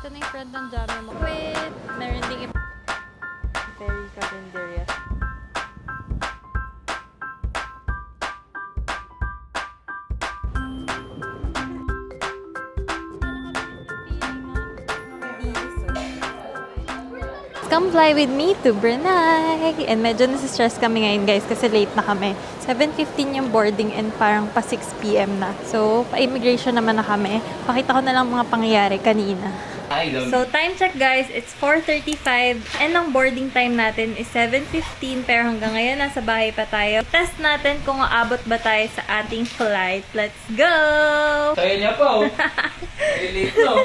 Ito na yung friend ng Jammer mo. Wait! Meron ding Perry Carinderia. Come fly with me to Brunei! And medyo nasa-stress kami ngayon guys kasi late na kami. 7:15 yung boarding and parang pa 6 p.m. na. So, pa-immigration naman na kami. Pakita ko na lang mga pangyayari kanina. So, time check guys, it's 4:35 and ang boarding time natin is 7:15 pero hanggang ngayon nasa bahay pa tayo. Test natin kung aabot ba tayo sa ating flight. Let's go! Kaya niya pa oh. Late no.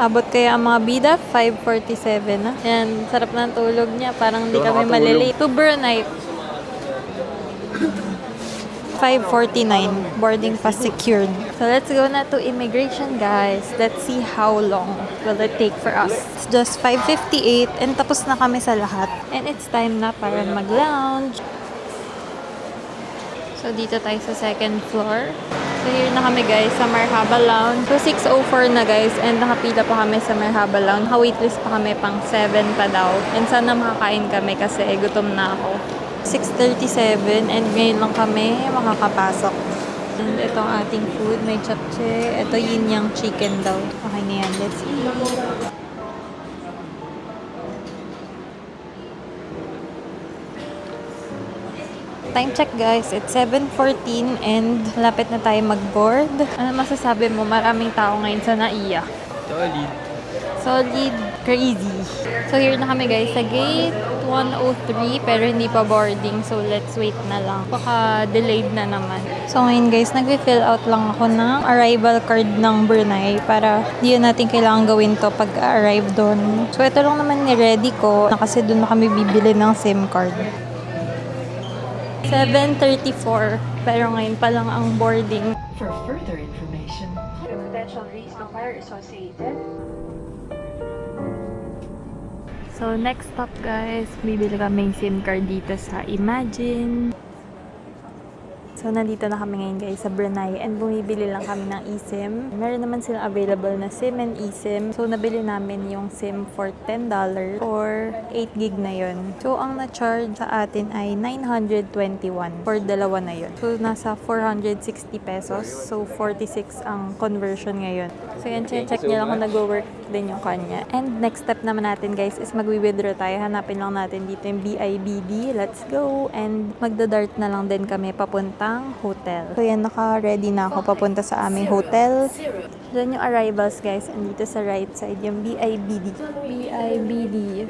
Abot kaya ang mga bida, 5:47 na. Yan, sarap ng tulog niya. Parang hindi kami malilate. To Brunei, 5:49. Boarding pass secured. So let's go na to immigration, guys. Let's see how long will it take for us. It's just 5:58 and tapos na kami sa lahat. And it's time na para mag-lounge. So dito tayo sa second floor. So here na kami guys sa Marhaba Lounge. So 6:04 na guys and nakapila pa kami sa Marhaba Lounge. Naka-waitlist pa kami pang 7 pa daw. And sana makakain kami kasi gutom na ako. 6:37 and ngayon lang kami makakapasok. And ito ang ating food. May japchae. Ito yin yang chicken daw. Okay na yan. Let's eat. Time check guys, it's 7:14 and lapit na tayo mag-board. Ano masasabi mo? Maraming tao ngayon sa NAIA. Solid, crazy. So here na kami guys sa gate 103 pero hindi pa boarding. So let's wait na lang. Baka delayed na naman. So ngayon guys, nag-fill out lang ako ng arrival card ng Brunei para di natin kailangan gawin to pag arrive doon. So ito lang naman ni-ready ko kasi doon na kami bibili ng SIM card. 7:34 pero ngayon pa lang ang boarding. For further information, the potential risks are associated. So next stop guys, bibili kami ng SIM card dito sa Imagine. So nandito na kami ngayon guys sa Brunei and bumibili lang kami ng eSIM. Meron naman silang available na SIM and eSIM. So nabili namin yung SIM for $10 or 8 gig na yun. So ang na-charge sa atin ay 921 for dalawa na yun. So nasa 460 pesos. So 46 ang conversion ngayon. So yan, check niya lang kung nag-work din yung kanya. And next step naman natin guys is mag-withdraw tayo. Hanapin lang natin dito yung BIBD. Let's go! And magdadart na lang din kami papunta hotel. So yan, naka-ready na ako papunta sa aming hotel. Diyan yung arrivals guys. And dito sa right side yung BIBD. BIBD.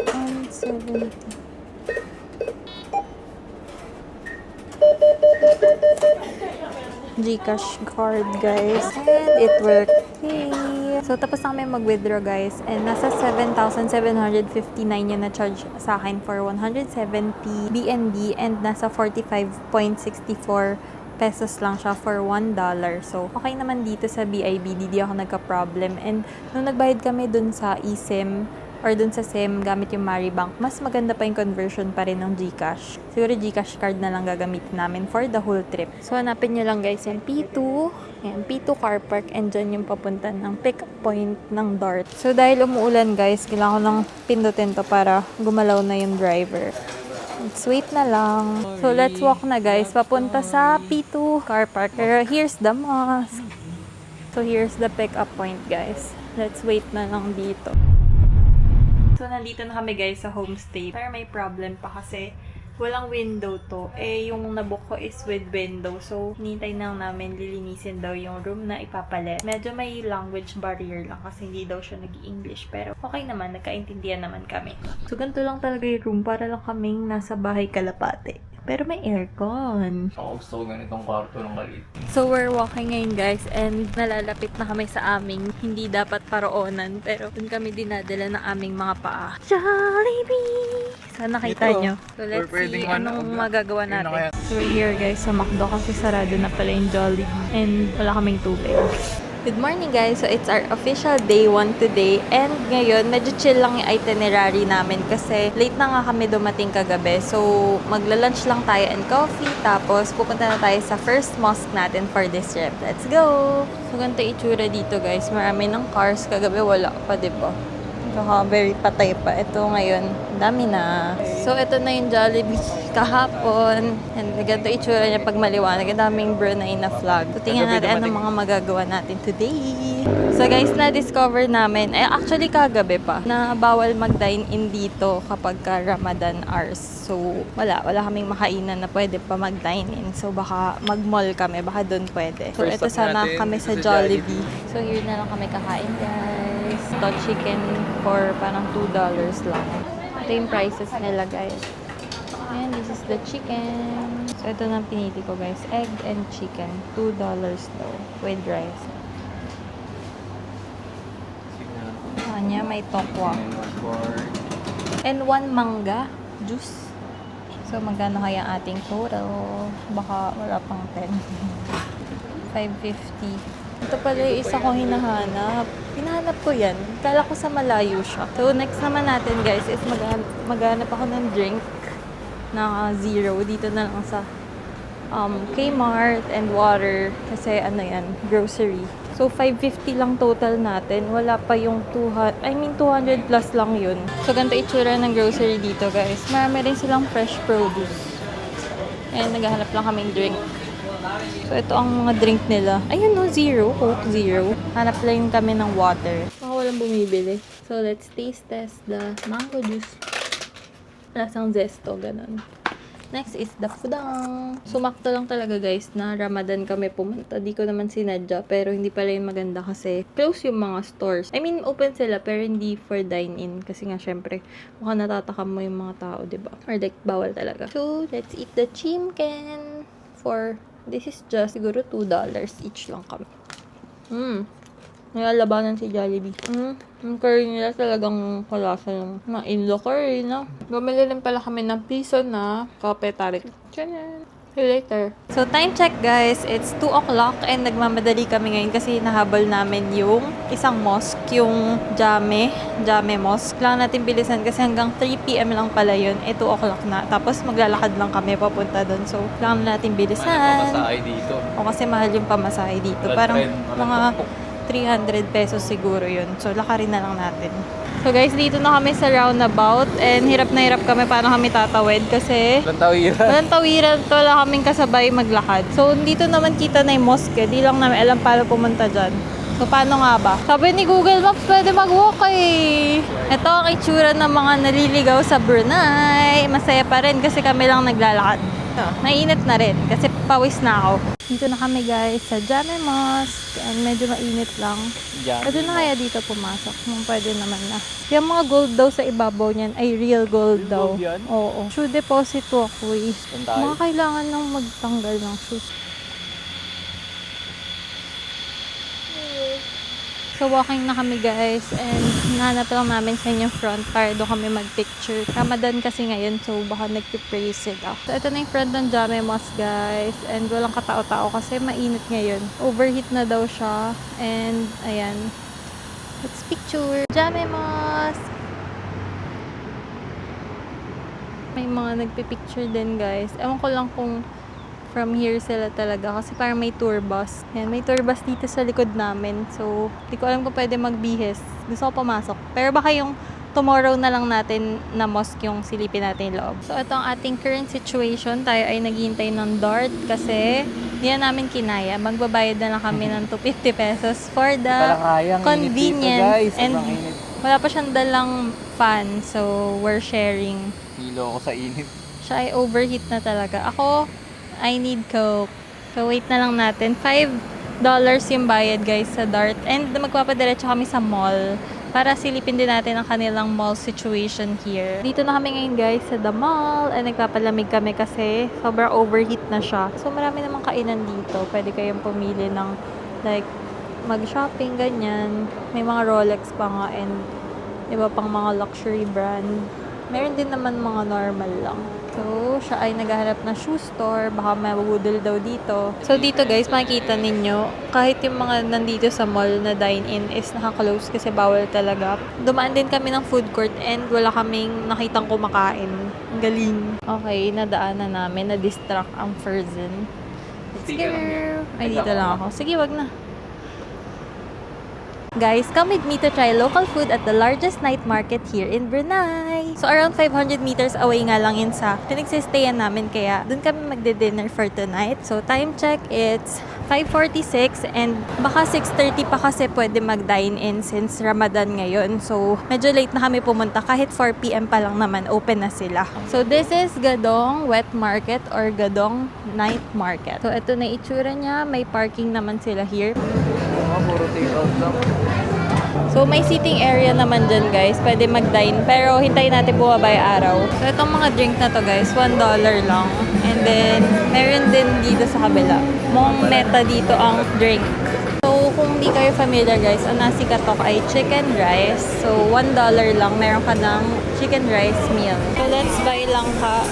And 70. Gcash card guys. And it worked. Yay! So, tapos na kami mag-withdraw guys. And nasa 7,759 yung na-charge sa akin for 170 BNB and nasa 45.64 pesos lang siya for $1. So, okay naman dito sa BIBD. Di ako nagka-problem. And nung nagbayad kami dun sa eSIM or dun sa SIM gamit yung Maribank, mas maganda pa yung conversion pa rin ng Gcash. Siguro Gcash card na lang gagamitin namin for the whole trip. So, hanapin nyo lang guys yung P2. Ayan, P2 Car Park and dyan yung papunta ng pick-up point ng DART. So, dahil umuulan guys, kailangan ko lang pindutin to para gumalaw na yung driver. Let's wait na lang. So, let's walk na guys. Papunta sa P2 Car Park. Pero here's the mosque. So, here's the pick-up point guys. Let's wait na lang dito. So, nandito na kami guys sa homestay. Pero may problem pa kasi walang window to. Eh, yung nabook ko is with window. So, hinintay na namin lilinisin daw yung room na ipapalit. Medyo may language barrier lang kasi hindi daw siya nag-English. Pero okay naman, nagkaintindihan naman kami. So, ganito lang talaga yung room para lang kaming nasa bahay Kalapate. Pero may aircon. Ako gusto ko ganitong kwarto ng maliit. So, we're walking ngayon guys and nalalapit na kami sa aming hindi dapat paroonan. Pero dun kami dinadala ng aming mga paa. Jollibee! Sana nakita nyo. So, let's see anong magagawa natin. So, we're here guys sa McDo kasi sarado na pala yung Jollibee. And wala kaming tubig. Good morning guys! So it's our official day 1 today and ngayon medyo chill lang yung itinerary namin kasi late na nga kami dumating kagabi. So magla-lunch lang tayo and coffee tapos pupunta na tayo sa first mosque natin for this trip. Let's go! So ganito itsura dito guys. Marami ng cars. Kagabi wala pa, diba? Saka very patay pa. Ito ngayon, dami na. So, ito na yung Jollibee kahapon. And ganito itsura niya pag maliwanag. Ang daming Brunei na flag. So, tingnan natin anong mga magagawa natin today. So, guys, na-discover namin, actually kagabi pa, na bawal mag-dine-in dito kapag ka Ramadan hours. So, wala kaming makainan na pwede pa mag-dine-in. So, baka mag-mall kami. Baka doon pwede. So, ito sana kami sa Jollibee. So, here na lang kami kakain, guys. Ito chicken for parang $2 lang. Ito yung prices nila, guys. And this is the chicken. So, ito na pinili ko, guys. Egg and chicken. $2 daw. With rice. Kanya, may tokwa. And 1 manga juice. So, magkano kaya ating total? Baka wala pang 10. 550. Ito pala yung isa ko hinahanap. Hinahanap ko yan. Kala ko sa malayo siya. So, next naman natin, guys, is maghanap ako ng drink na zero. Dito na lang sa Kmart and water. Kasi, grocery. So, 550 lang total natin. Wala pa yung 200 plus lang yun. So, ganito itsura ng grocery dito, guys. Marami rin silang fresh produce. And naghahanap lang kaming drink. So, ito ang mga drink nila. Ayun no, zero. Coke zero. Hanap lang kami ng water. Baka walang bumibili. So, let's taste test the mango juice. Lasang zesto, ganun. Next is the fudang. Sumakto lang talaga guys na Ramadan kami pumunta. Di ko naman sinadya pero hindi pala yung maganda kasi close yung mga stores. I mean, open sila pero hindi for dine-in kasi nga syempre mukhang natatakam mo yung mga tao, diba? Or like, bawal talaga. So, let's eat the chicken for, this is just siguro $2 each lang kami. Nilalabanan si Jollibee. Yung curry nila talagang kalasa ng mga inlo curry, no? Bumili rin pala kami ng piso na kape tarik. Tiyanan! See you later. So, time check guys. It's 2 o'clock and nagmamadali kami ngayon kasi nahabol namin yung isang mosque, yung Jame Mosque. Kailangan natin bilisan kasi hanggang 3 p.m. lang pala yun. 2 o'clock na. Tapos maglalakad lang kami papunta doon. So, kailangan natin bilisan. Pamasahe dito. O kasi mahal yung pamasahe dito. Parang mga 300 pesos siguro yun. So, lakarin na lang natin. So, guys, dito na kami sa roundabout. And hirap na hirap kami paano kami tatawid kasi walang tawiran. Wala kaming kasabay maglakad. So, dito naman kita na yung mosque. Di lang namin alam paano pumunta dyan. So, paano nga ba? Sabi ni Google Maps, pwede mag-walk eh. Ito ang itsura ng mga naliligaw sa Brunei. Masaya pa rin kasi kami lang naglalakad. Mainit na rin kasi pawis na ako. Dito na kami guys sa Jame Mosque and medyo mainit lang. Pwede na kaya dito pumasok. Pwede naman na. Yung mga gold daw sa ibabaw niyan ay real gold daw. Oo. Shoe depository. Mga kailangan nang magtanggal ng shoes. So, walking na kami guys and nahanap lang namin sa inyong front para doon kami mag-picture. Ramadan kasi ngayon so baka nag-pray sila. So, ito na yung front ng Jame Mosque guys and walang katao-tao kasi mainit ngayon. Overheat na daw siya and ayan. Let's picture. Jame Mosque! May mga nagpipicture din guys. Ewan ko lang kung from here sila talaga kasi parang may tour bus. Yan, may tour bus dito sa likod namin. So, di ko alam kung pwede magbihis. Gusto ko pumasok. Pero baka yung tomorrow na lang natin na mosque yung silipin natin yung loob. So, ito ang ating current situation. Tayo ay naghihintay ng DART kasi hindi na namin kinaya. Magbabayad na lang kami ng 250 pesos for the convenience. And wala pa siyang dalang fan. So, we're sharing. Hilo ako sa init. Siya ay overheat na talaga. Ako, I need Coke. So, wait na lang natin. $5 yung bayad, guys, sa DART. And magpapadiretso kami sa mall para silipin din natin ang kanilang mall situation here. Dito na kami ngayon, guys, sa the mall. And nagpapalamig kami kasi sobrang overheat na siya. So, marami namang kainan dito. Pwede kayong pumili ng, like, mag-shopping, ganyan. May mga Rolex pa nga and iba pang mga luxury brand. Meron din naman mga normal lang. So, siya ay naghahanap ng shoe store. Baka mabudol daw dito. So, dito guys, makikita ninyo, kahit yung mga nandito sa mall na dine-in is naka-close kasi bawal talaga. Dumaan din kami ng food court and wala kaming nakitang kumakain. Ang galing. Okay, nadaanan namin. Na-distract ang Ferzen. Let's go. Ay, dito lang ako. Sige, wag na. Guys, come with me to try local food at the largest night market here in Brunei. So, around 500 meters away nga lang yun sa pinagsistayan namin. Kaya, dun kami magde-dinner for tonight. So, time check, it's 5:46 and baka 6:30 pa kasi pwede mag-dine-in since Ramadan ngayon. So, medyo late na kami pumunta. Kahit 4 p.m. pa lang naman, open na sila. So, this is Gadong Wet Market or Gadong Night Market. So, ito na itsura niya. May parking naman sila here. Puro take out lang. So, may seating area naman dyan, guys. Pwede mag-dine. Pero, hintayin natin bumaba yung araw. So, itong mga drink na to, guys, $1 lang. And then, meron din dito sa kabila. Mong meta dito ang drink. So, kung hindi kayo familiar, guys, ang nasi katok ay chicken rice. So, $1 lang. Meron ka ng chicken rice meal. So, let's buy lang ka.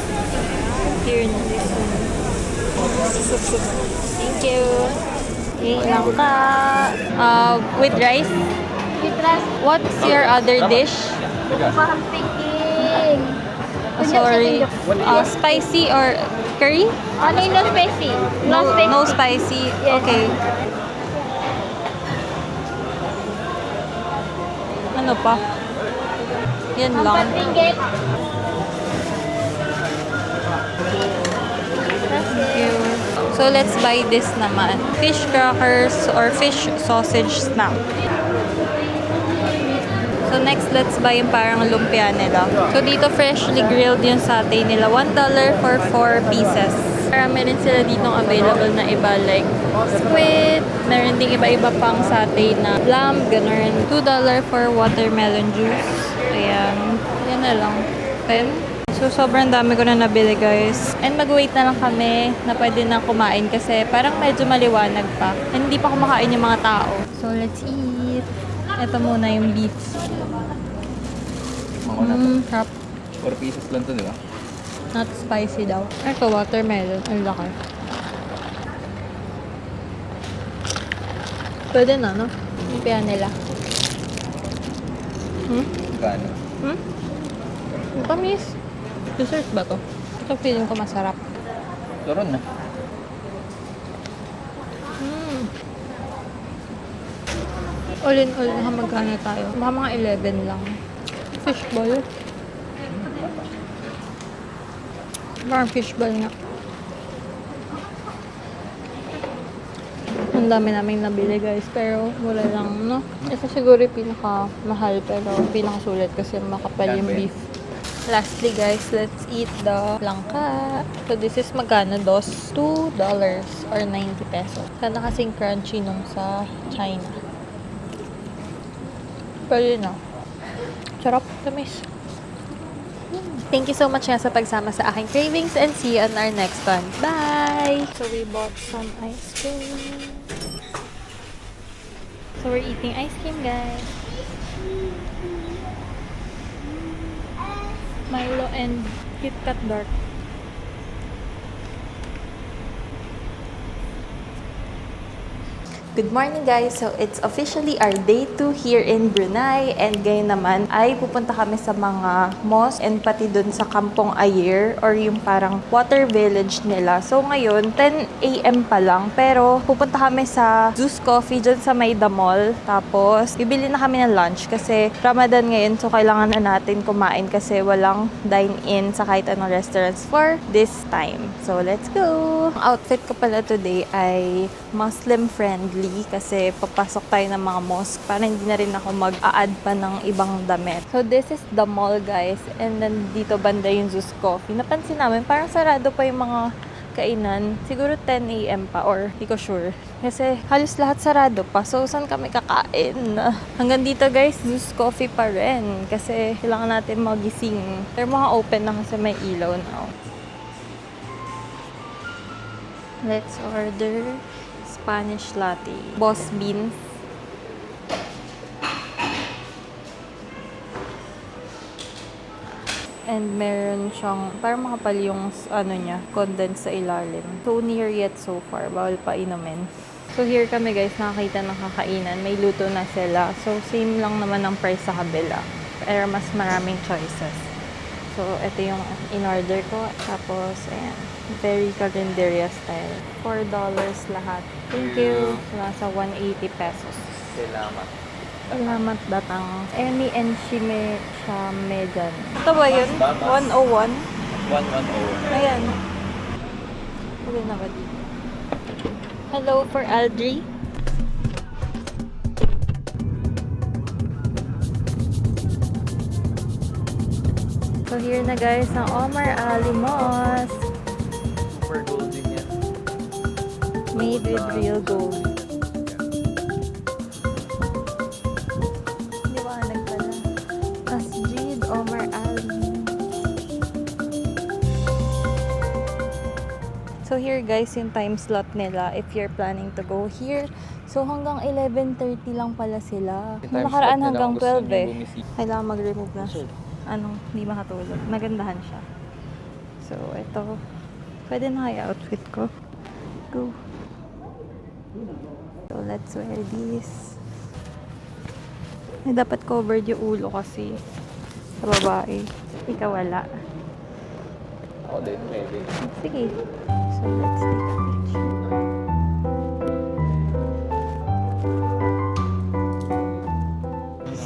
Here na this one. Thank you. Okay, lang ka. With rice? With rice. What's your other dish? I'm thinking. Sorry. Spicy or curry? Ano yung no spicy? No spicy. No spicy. Yes. Okay. Ano pa? Yan Ang lang. patingit. Thank you. So, let's buy this naman. Fish crackers or fish sausage snack. So, next, let's buy yung parang lumpia nila. So, dito freshly grilled yung satay nila. $1 for 4 pieces. Marami rin sila ditong available na iba like squid. Meron ding iba-iba pang satay na lamb, ganun. $2 for watermelon juice. Ayan. Yan na lang. Okay. So, sobrang dami ko na nabili, guys. And mag-wait na lang kami na pwede na kumain kasi parang medyo maliwanag pa. And hindi pa kumakain yung mga tao. So, let's eat. Ito muna yung beef. Sarap. 4 pieces lang to, di ba? Not spicy daw. Ito, watermelon. Ang laki. Pwede na, no? Yung kaya nila. Kano? Tamis. Dessert ba to? Ito feeling ko masarap. Turon na. All in all, magkano tayo? Baka mga 11 lang. Fishball. Parang fishball nga. Ang dami naming nabili, guys. Pero wala lang, no? Ito siguro yung pinaka-mahal. Pero pinaka-sulit kasi makapal yung beef. Lastly, guys, let's eat the langka. So, this is magkano? $2 or 90 pesos. Sana kasing crunchy nung sa China. Pero yun na. Sarap. Tamis. Thank you so much nga sa pagsama sa aking cravings and see you on our next one. Bye! So, we bought some ice cream. So, we're eating ice cream, guys. Milo and Kit Kat Dark. Good morning, guys! So, it's officially our day 2 here in Brunei. And ngayon naman ay pupunta kami sa mga mosque and pati dun sa Kampong Ayer or yung parang water village nila. So, ngayon, 10 a.m. pa lang. Pero, pupunta kami sa Zeus Coffee dyan sa May Mall. Tapos, bibili na kami ng lunch kasi Ramadan ngayon. So, kailangan na natin kumain kasi walang dine-in sa kahit anong restaurants for this time. So, let's go! Ang outfit ko pala today ay Muslim friendly kasi papasok tayo ng mga mosque para hindi na rin ako mag-a-add pa ng ibang damit. So, this is the mall, guys. And then, dito banda yung Zeus Coffee. Napansin namin, parang sarado pa yung mga kainan. Siguro 10 a.m. pa or hindi ko sure. Kasi halos lahat sarado pa. So, saan kami kakain? Hanggang dito, guys, Zeus Coffee pa rin. Kasi kailangan natin magising. Pero mga open na kasi may ilaw now. Let's order Spanish latte. Boss beans. And meron siyang, parang makapal yung ano niya, condense sa ilalim. So near yet so far, bawal pa inumin. So here kami guys, nakakita ng kakainan. May luto na sila. So same lang naman ang price sa kabila. Pero mas maraming choices. So ito yung in-order ko. Tapos ayan, very carinderia style. $4 lahat. Thank you. Nasa 180 pesos. Salamat. Salamat datang. Emi and Shime Shamegan. Ito ba yun? 101? 110. Ayan. Pwede na ba dito? Hello for Aldri. So here na guys ang Omar Ali Moss. Super golden yan. Made with real gold. Liwanag pala. Masjid Omar Ali. So here guys, yung time slot nila if you're planning to go here. So hanggang 11:30 lang pala sila. Yung time Nakaraan slot nila hanggang kung gusto 12 niyo eh. bumisita. Kailangan mag-remove na. Anong, hindi makatulog. Nagandahan siya. So ito, pwede na kaya outfit ko. Go. So let's wear this. Ay, dapat covered yung ulo kasi sa babae. Ikaw wala. Ako din, maybe. Sige. So, let's take a picture.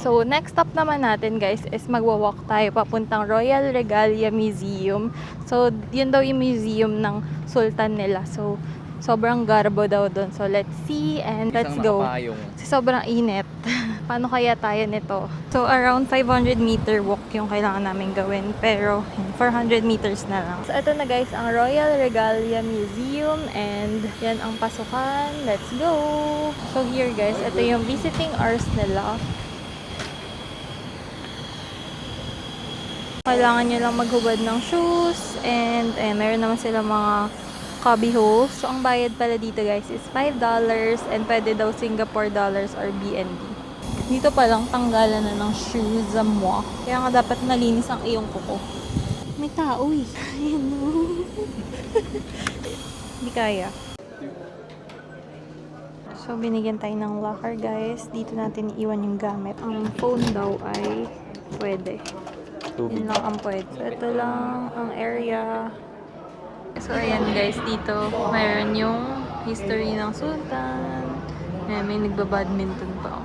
So, next stop naman natin guys is magwa-walk tayo papuntang Royal Regalia Museum. So, yun daw yung museum ng sultan nila. So, sobrang garbo daw doon. So, let's see and let's go. Kasi sobrang init. Paano kaya tayo nito? So, around 500 meter walk yung kailangan namin gawin. Pero, 400 meters na lang. So, ito na guys, ang Royal Regalia Museum. And, yan ang pasukan. Let's go! So, here guys, ito yung visiting hours nila. Kailangan nyo lang maghubad ng shoes. And, meron naman sila mga cubby holes. So, ang bayad pala dito guys is $5. And, pwede daw Singapore dollars or BNB. Dito pa lang tanggalan na ng shoes sa moi. Kaya nga dapat malinis ang iyong kuko. May tao eh. Ayan o. Hindi kaya. So, binigyan tayo ng locker guys. Dito natin iiwan yung gamit. Ang phone daw ay pwede. Yun lang ang pwede. So, ito lang ang area. So, ayan guys. Dito mayroon yung history ng sultan. Ayan, may nagbabadminton pa.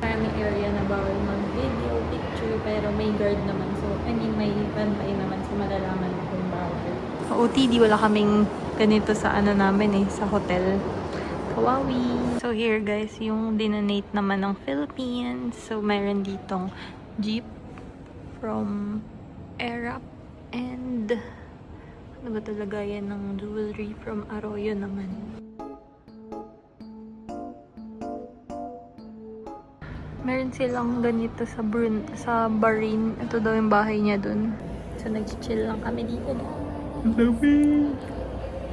Maraming area na bawal mag-video, picture, pero may guard naman. So, I mean, may bantay naman sa malalaman na kung bawal. Sa OTD, wala kaming ganito sa ano namin eh, sa hotel. Kawawi! So, here guys, yung dinonate naman ng Philippines. So, mayroon ditong jeep from Arab and ano ba talaga yan ng jewelry from Arroyo naman. Meron silang ganito sa Bahrain. Ito daw yung bahay niya dun. So, nag-chill lang kami dito. Malamig!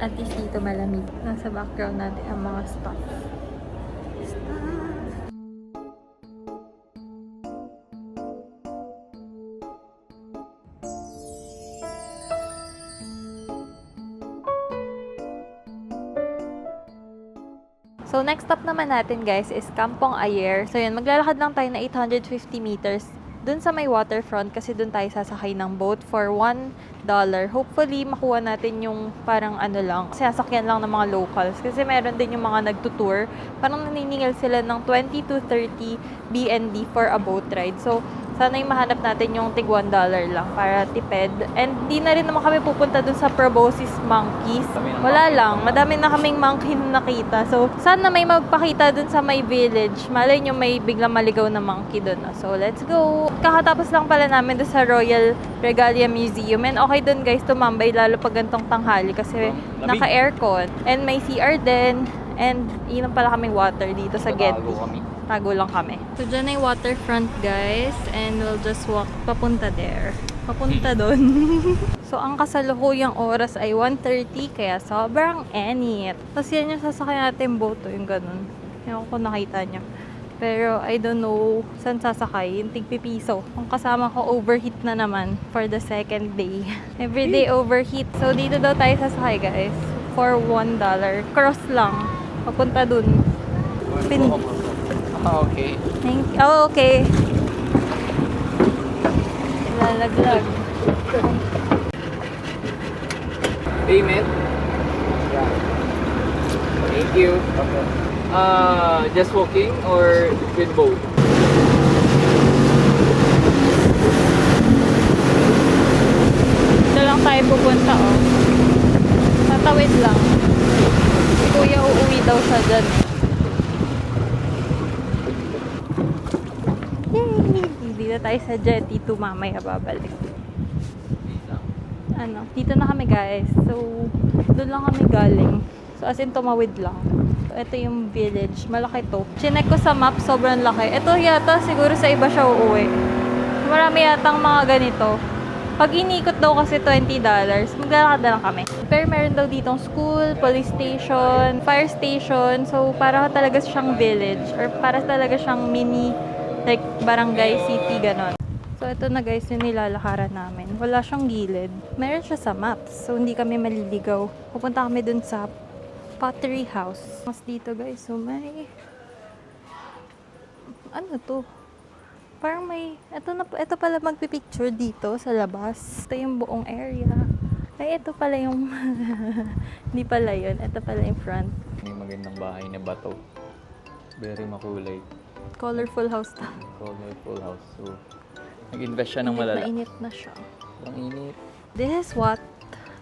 At least dito malamig. Nasa background natin ang mga stuff. So, next stop naman natin guys is Kampong Ayer. So, yun, maglalakad lang tayo na 850 meters dun sa may waterfront kasi dun tayo sasakay ng boat for $1. Hopefully, makuha natin yung parang ano lang, sasakyan lang ng mga locals. Kasi meron din yung mga nagtutour. Parang naniningil sila ng 20 to 30 BND for a boat ride. So, sana yung mahanap natin yung tig $1 lang para tipid. And di na rin naman kami pupunta dun sa proboscis monkeys. Wala lang. Madami na kaming monkey na nakita. So, sana may magpakita dun sa may village. Malay nyo may biglang maligaw na monkey dun. So, let's go! Kakatapos lang pala namin dun sa Royal Regalia Museum. And okay dun guys, tumambay lalo pag gantong tanghali kasi naka-aircon. And may CR din. And inom pala kaming water dito sa Getty. Tago lang kami. So, dyan ay waterfront, guys. And we'll just walk papunta there. Papunta doon. So, ang kasalukuyang oras ay 1:30. Kaya sobrang init. Tapos yan yung sasakyan natin boat. Yung ganun. Yung kung nakita nyo. Pero I don't know saan sasakay. Yung tigpipiso. Ang kasama ko overheat na naman for the second day. Everyday overheat. So dito daw tayo sasakay guys. For $1. Cross lang. Papunta dun. Okay. Thank you. Oh, okay. Lalaglag. Payment? Yeah. Thank you. Okay. Just walking or with boat? Dito lang tayo pupunta, oh. Tatawid lang. Si Kuya uuwi daw siya dyan. Yay! Dito tayo sa jetty to mamaya babalik. Ano, dito na kami guys. So, doon lang kami galing. So, as in tumawid lang. So, ito yung village. Malaki to. Chinek ko sa map, sobrang laki. Ito yata, siguro sa iba siya uuwi. Marami yatang mga ganito. Pag inikot daw kasi $20, maglalakad na lang kami. Pero meron daw ditong school, police station, fire station. So, para talaga siyang village. Or para talaga siyang mini, like, barangay, city, ganon. So, ito na guys yung nilalakaran namin. Wala siyang gilid. Meron siya sa maps. So, hindi kami maliligaw. Pupunta kami dun sa Pottery House. Mas dito guys. So, may... Ano to? Parang may... Ito pala magpipicture dito sa labas. Ito yung buong area. Ay, ito pala yung... Hindi pala yun. Ito pala yung front. May magandang bahay na bato. Very makulay. Colorful house na. Colorful house. So, nag-invest siya ng malala. Mainit na siya. Ang init. This is what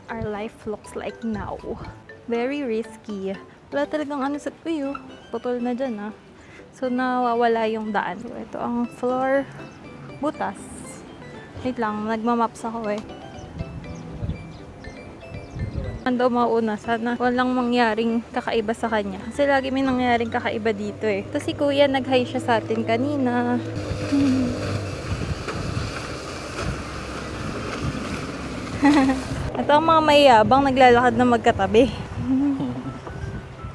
our life looks like now. Very risky. Wala talagang ano sa... Uy, oh, putol na dyan, ah. So, nawawala yung daan. So, ito ang floor. Butas. Wait lang, nagmamaps ako eh. Ando mauna, sana walang mangyaring kakaiba sa kanya. Kasi lagi may nangyaring kakaiba dito eh. Ito si Kuya, nag-hi siya sa atin kanina. Ito ang mga mayabang naglalakad na magkatabi.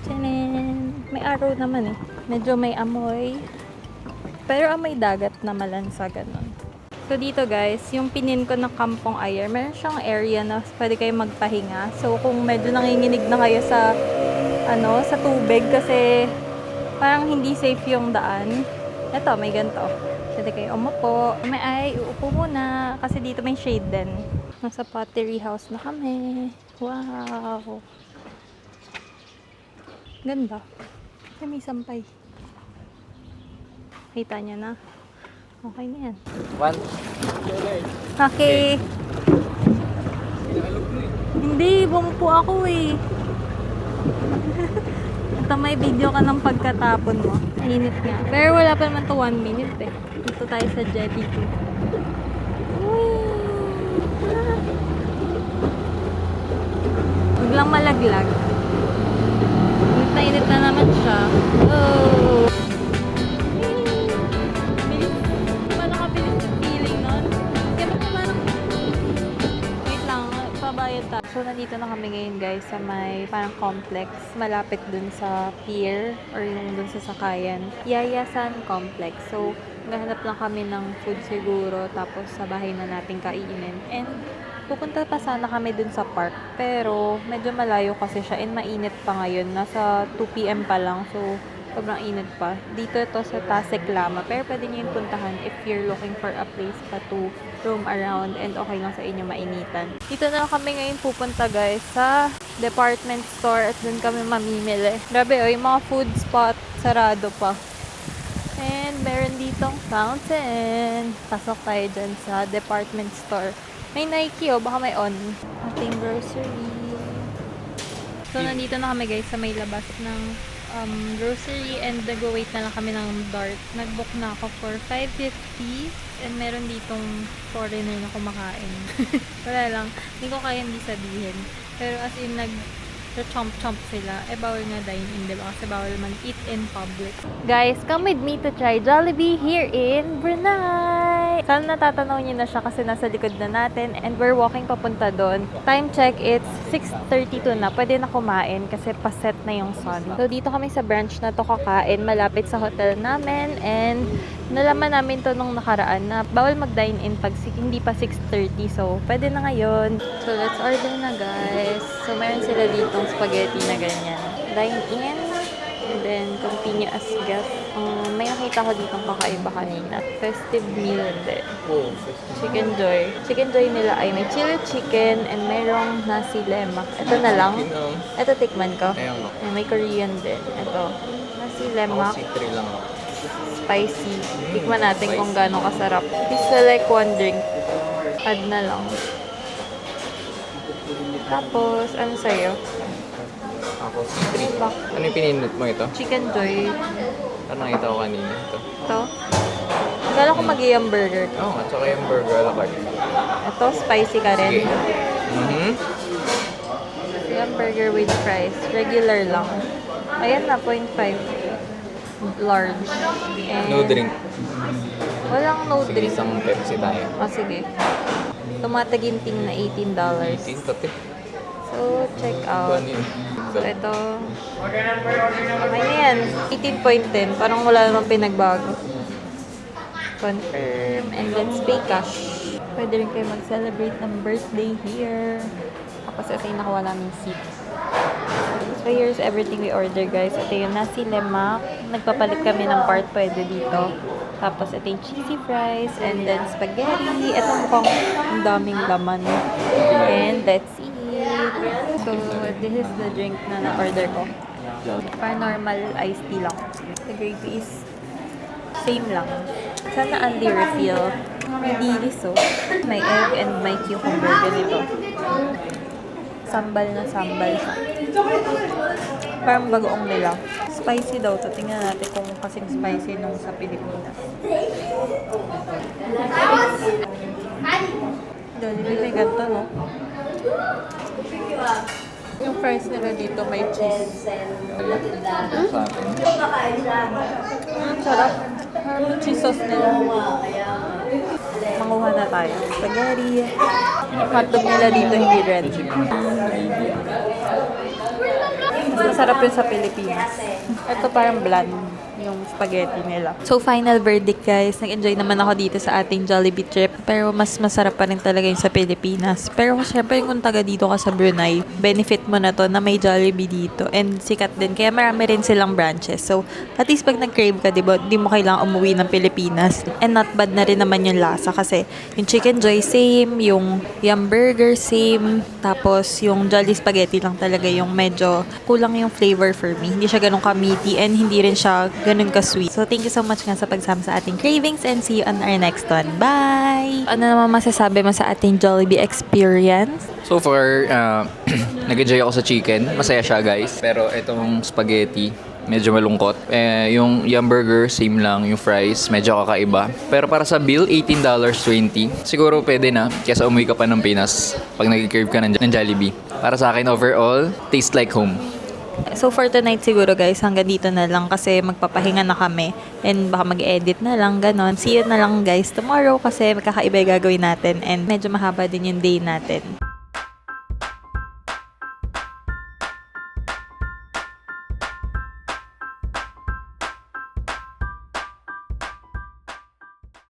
Tchanan! May araw naman eh. Medyo may amoy. Pero amoy dagat na malansa ganun. So dito guys, yung pinin ko na Kampong Ayer, meron siyang area na pwede kayo magpahinga. So kung medyo nanginginig na kayo sa sa tubig kasi parang hindi safe yung daan. Ito, may ganito. Pwede kayo umupo. Uupo muna kasi dito may shade din. Nasa Pottery House na kami. Wow! Ganda. Ay, may sampay. Kita niyo na. Okay na yan. One. Okay. Hindi, bumupo ako eh. Ito may video ka ng pagkatapon mo. Init nga. Pero wala pa naman to 1 minute eh. Dito tayo sa jetty 2. Huwag lang malaglag. Init na naman siya. Oh! So, nandito na kami ngayon guys sa may parang complex malapit dun sa pier or yung dun sa sakayan. Yayasan Complex. So, naghahanap lang kami ng food siguro tapos sa bahay na natin kainin. And, pupunta pa sana kami dun sa park. Pero, medyo malayo kasi siya and mainit pa ngayon. Nasa 2 PM pa lang. So, sobrang init pa. Dito ito sa Tasek Lama. Pero pwede nyo yung puntahan if you're looking for a place pa to roam around and okay lang sa inyo mainitan. Dito na kami ngayon pupunta guys sa department store at dun kami mamimili. Grabe oh, yung mga food spot sarado pa. And meron ditong fountain. Pasok tayo dyan sa department store. May Nike oh, baka may on. Ating grocery. So nandito na kami guys sa may labas ng grocery and nag-wait na lang kami ng Dart. Nag-book na ako for $5.50 and meron ditong foreigner na kumakain. Wala lang. Hindi ko kaya hindi sabihin. Pero as in nag-chomp-chomp sila. Bawal nga dine-in, diba? Kasi bawal mag-eat in public. Guys, come with me to try Jollibee here in Brunei! Hi! Sana natatanaw niyo na siya kasi nasa likod na natin and we're walking papunta doon. Time check, it's 6:32 na. Pwede na kumain kasi paset na yung sun. So, dito kami sa branch na to kakain malapit sa hotel namin and nalaman namin to nung nakaraan na bawal mag-dine-in pag hindi pa 6:30. So, pwede na ngayon. So, let's order na guys. So, meron sila ditong spaghetti na ganyan. Dine-in and then continuous guest. May nakita ko ditong kakaiba kanina. Festive meal din. Chicken Joy. Chicken Joy nila ay may chili chicken and mayroong nasi lemak. Ito na lang. Ito tikman ko. And may Korean din. Ito. Nasi lemak. lang ako. Spicy. Tikman natin kung gaano kasarap. Please select one drink. Add na lang. Tapos, ano sa'yo? Ako, C3. Ano yung pinindot mo ito? Chicken Joy. Ano nakita ko kanina? Ito. Ito. Kala ko mag-iam burger. Oo, at saka yung burger a la carte. Ito, spicy ka rin. Sige. Yum burger with fries. Regular lang. Ayan na, 0.5. Large. And No drink. Walang no Sige, drink. isang Pepsi tayo. Sige. Tumataginting na $18. 18 pati. So, check out. Ano yun? So, ito. Okay na yan. 18.10. Parang wala namang pinagbago. Confirm. And let's pay cash. Pwede rin kayo mag-celebrate ng birthday here. Tapos ito yung nakuha namin seat. So, here's everything we order, guys. Ito yung nasi lemak. Nagpapalit kami ng part. Pwede dito. Tapos ito yung cheesy fries. And then spaghetti. Ito mukhang ang daming laman. And let's eat. So, this is the drink na na-order ko. Normal iced tea lang. The gravy is same lang. Sana only refill. May dilis oh. May egg and may cucumber. Ganito. Sambal na sambal siya. Parang bagoong nila. Spicy daw to. Tingnan natin kung kasing spicy nung sa Pilipinas. Jollibee may ganito, no? Yung fries nila dito may cheese. Sa akin. Sarap. Yung cheese sauce nila. Manguha na tayo. Spaghetti. Hotdog nila dito hindi red. Mas masarap yun sa Pilipinas. Ito parang bland yung spaghetti nila. So, final verdict guys. Nag-enjoy naman ako dito sa ating Jollibee trip. Pero mas masarap pa rin talaga yung sa Pilipinas. Pero syempre kung taga dito ka sa Brunei, benefit mo na to na may Jollibee dito. And sikat din. Kaya marami rin silang branches. So, at least pag nag-crave ka, diba, di mo kailangan umuwi ng Pilipinas. And not bad na rin naman yung lasa kasi yung Chicken Joy same, yung Yum Burger same, tapos yung Jolly Spaghetti lang talaga yung medyo kulang yung flavor for me. Hindi siya ganun ka-meaty and hindi rin siya ganun ka-sweet. So, thank you so much nga sa pagsama sa ating cravings and see you on our next one. Bye! Ano naman masasabi mo sa ating Jollibee experience? So far, nag-enjoy ako sa chicken. Masaya siya guys. Pero itong spaghetti, medyo malungkot. Yung Yum Burger, same lang. Yung fries, medyo kakaiba. Pero para sa bill, $18.20. Siguro pwede na. Kesa umuwi ka pa ng Pinas pag nag-crave ka ng Jollibee. Para sa akin, overall, taste like home. So for tonight siguro guys, hanggang dito na lang kasi magpapahinga na kami and baka mag-edit na lang, ganon. See you na lang guys tomorrow kasi magkakaiba yung gagawin natin and medyo mahaba din yung day natin.